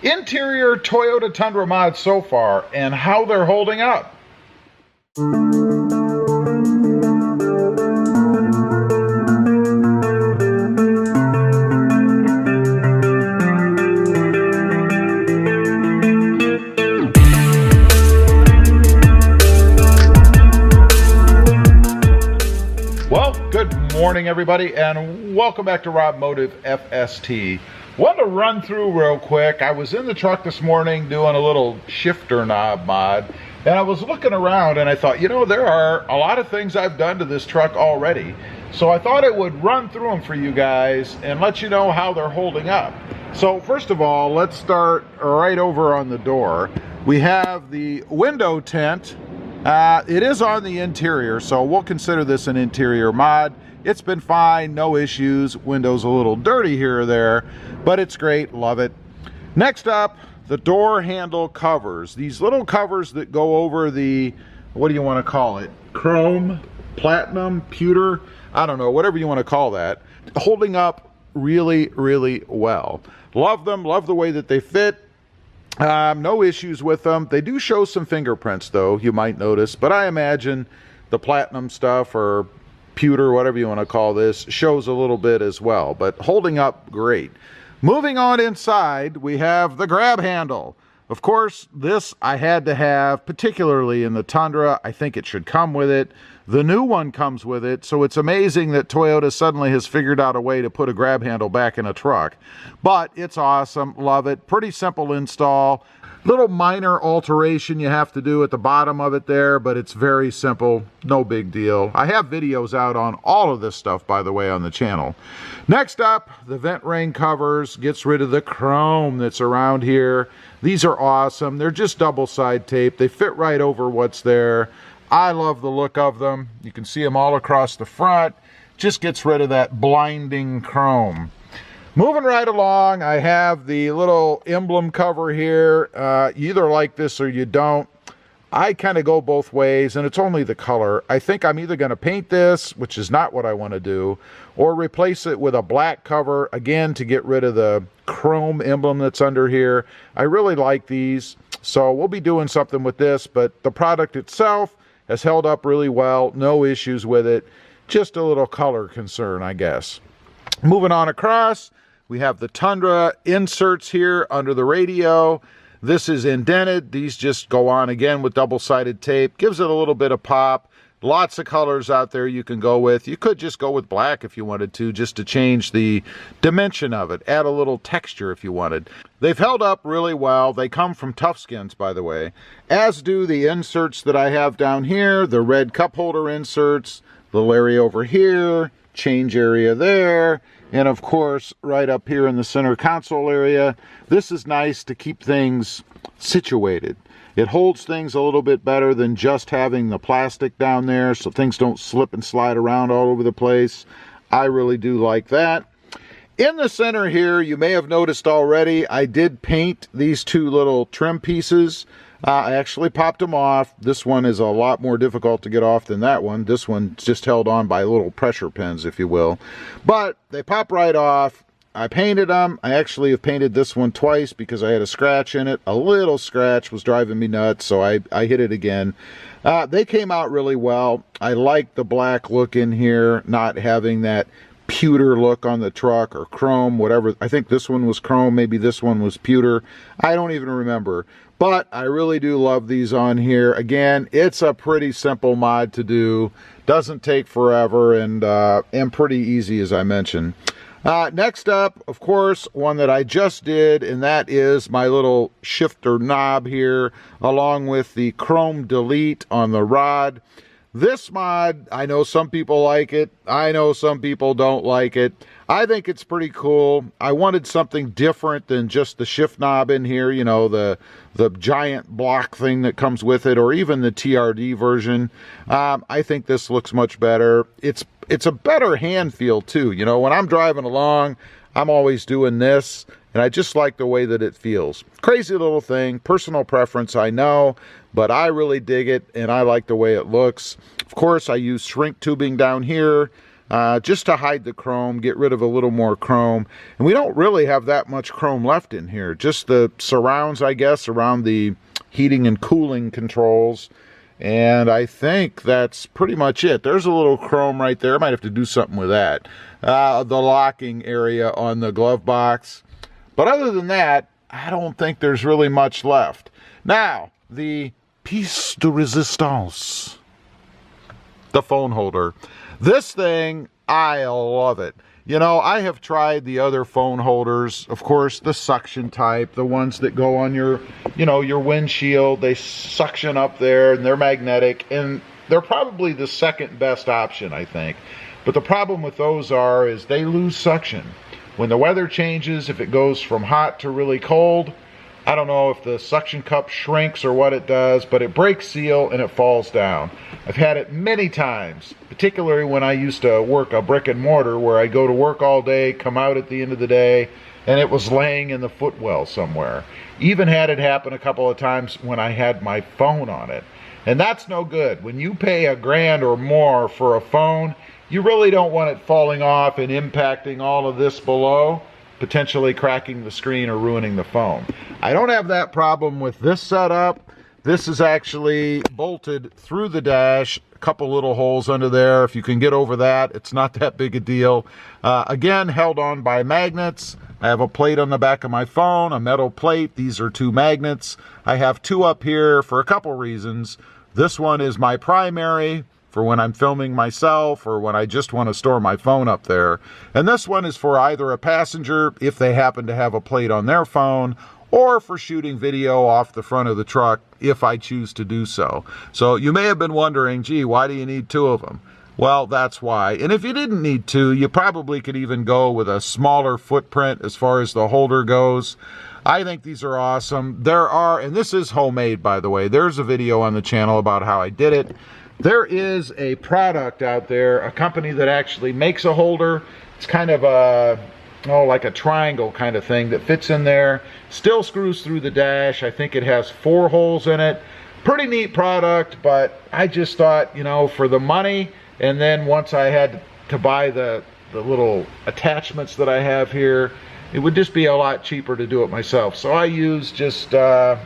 Interior Toyota Tundra mods so far and how they're holding up. Well, good morning everybody and welcome back to Rob Motive FST. Wanted to run through real quick. I was in the truck this morning doing a little shifter knob mod, and I was looking around and I thought, you know, there are a lot of things I've done to this truck already. So I thought I would run through them for you guys and let you know how they're holding up. So first of all, let's start right over on the door. We have the window tint. It is on the interior, so we'll consider this an interior mod. It's been fine, no issues. Window's a little dirty here or there, but it's great, love it. Next up, the door handle covers. These little covers that go over the, what do you want to call it? Chrome, platinum, pewter, I don't know, whatever you want to call that. Holding up really, really well. Love them, love the way that they fit. No issues with them. They do show some fingerprints though, you might notice, but I imagine the platinum stuff or pewter, whatever you want to call this, shows a little bit as well, but holding up great. Moving on inside, we have the grab handle. Of course, this I had to have, particularly in the Tundra. I think it should come with it. The new one comes with it, so it's amazing that Toyota suddenly has figured out a way to put a grab handle back in a truck. But it's awesome, love it. Pretty simple install. Little minor alteration you have to do at the bottom of it there, but it's very simple, no big deal. I have videos out on all of this stuff, by the way, on the channel. Next up, the vent ring covers. Gets rid of the chrome that's around here. These are awesome. They're just double side tape. They fit right over what's there. I love the look of them. You can see them all across the front. Just gets rid of that blinding chrome. Moving right along, I have the little emblem cover here. You either like this or you don't. I kind of go both ways, and it's only the color. I think I'm either going to paint this, which is not what I want to do, or replace it with a black cover, again, to get rid of the chrome emblem that's under here. I really like these, so we'll be doing something with this, but the product itself has held up really well. No issues with it. Just a little color concern, I guess. Moving on across, we have the Tundra inserts here under the radio. This is indented. These just go on again with double-sided tape. Gives it a little bit of pop. Lots of colors out there you can go with. You could just go with black if you wanted to, just to change the dimension of it. Add a little texture if you wanted. They've held up really well. They come from Toughskins, by the way. As do the inserts that I have down here. The red cup holder inserts. Little area over here. Change area there. And of course, right up here in the center console area, this is nice to keep things situated. It holds things a little bit better than just having the plastic down there, so things don't slip and slide around all over the place. I really do like that. In the center here, you may have noticed already, I did paint these two little trim pieces. I actually popped them off. This one is a lot more difficult to get off than that one. This one's just held on by little pressure pins, if you will. But they pop right off. I painted them. I actually have painted this one twice because I had a scratch in it. A little scratch was driving me nuts, so I hit it again. They came out really well. I like the black look in here, not having that pewter look on the truck or chrome, whatever. I think this one was chrome, maybe this one was pewter. I don't even remember. But I really do love these on here. Again, it's a pretty simple mod to do. Doesn't take forever and pretty easy, as I mentioned. Next up, of course, one that I just did, and that is my little shifter knob here, along with the chrome delete on the rod. This mod, I know some people like it. I know some people don't like it. I think it's pretty cool. I wanted something different than just the shift knob in here, you know, the giant block thing that comes with it, or even the TRD version. I think this looks much better. It's a better hand feel too. You know, when I'm driving along, I'm always doing this, and I just like the way that it feels. Crazy little thing, personal preference, I know, but I really dig it, and I like the way it looks. Of course, I use shrink tubing down here. just to hide the chrome, get rid of a little more chrome. And we don't really have that much chrome left in here. Just the surrounds, I guess, around the heating and cooling controls. And I think that's pretty much it. There's a little chrome right there. I might have to do something with that. The locking area on the glove box. But other than that, I don't think there's really much left. Now, the piece de resistance, the phone holder. This thing, I love it. You know, I have tried the other phone holders, of course, the suction type, the ones that go on your, you know, your windshield. They suction up there and they're magnetic, and they're probably the second best option, I think. But the problem with those is they lose suction. When the weather changes, if it goes from hot to really cold, I don't know if the suction cup shrinks or what it does, but it breaks seal and it falls down. I've had it many times, particularly when I used to work a brick and mortar where I go to work all day, come out at the end of the day, and it was laying in the footwell somewhere. Even had it happen a couple of times when I had my phone on it. And that's no good. When you pay $1,000 or more for a phone, you really don't want it falling off and impacting all of this below, potentially cracking the screen or ruining the phone. I don't have that problem with this setup. This is actually bolted through the dash, a couple little holes under there. If you can get over that, it's not that big a deal. Again, held on by magnets. I have a plate on the back of my phone, a metal plate. These are 2 magnets. I have 2 up here for a couple reasons. This one is my primary, for when I'm filming myself or when I just want to store my phone up there. And this one is for either a passenger, if they happen to have a plate on their phone, or for shooting video off the front of the truck, if I choose to do so. So you may have been wondering, gee, why do you need 2 of them? Well, that's why. And if you didn't need 2, you probably could even go with a smaller footprint as far as the holder goes. I think these are awesome. There are, and this is homemade, by the way. There's a video on the channel about how I did it. There is a product out there, a company that actually makes a holder. It's kind of a, like a triangle kind of thing that fits in there. Still screws through the dash. I think it has 4 holes in it. Pretty neat product, but I just thought, you know, for the money, and then once I had to buy the little attachments that I have here, it would just be a lot cheaper to do it myself. So I used just a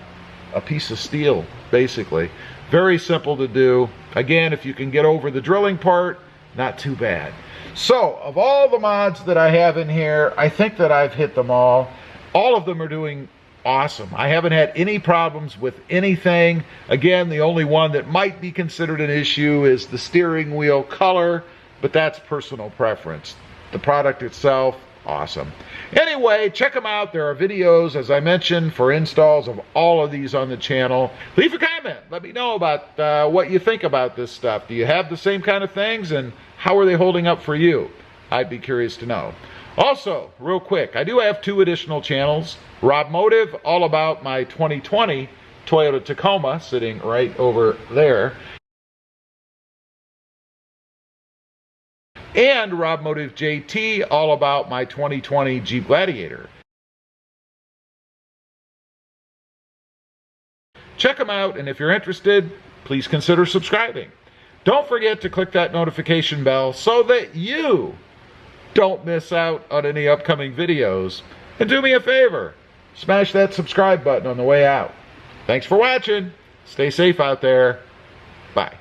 piece of steel, basically. Very simple to do. Again, if you can get over the drilling part, not too bad. So, of all the mods that I have in here, I think that I've hit them all. All of them are doing awesome. I haven't had any problems with anything. Again, the only one that might be considered an issue is the steering wheel color, but that's personal preference. The product itself, awesome. Anyway, check them out. There are videos, as I mentioned, for installs of all of these on the channel. Leave a comment. Let me know about what you think about this stuff. Do you have the same kind of things, and how are they holding up for you? I'd be curious to know. Also, real quick, I do have 2 additional channels. Rob Motive, all about my 2020 Toyota Tacoma, sitting right over there. And Rob Motive JT, all about my 2020 Jeep Gladiator. Check them out, and if you're interested, please consider subscribing. Don't forget to click that notification bell so that you don't miss out on any upcoming videos. And do me a favor, smash that subscribe button on the way out. Thanks for watching. Stay safe out there. Bye.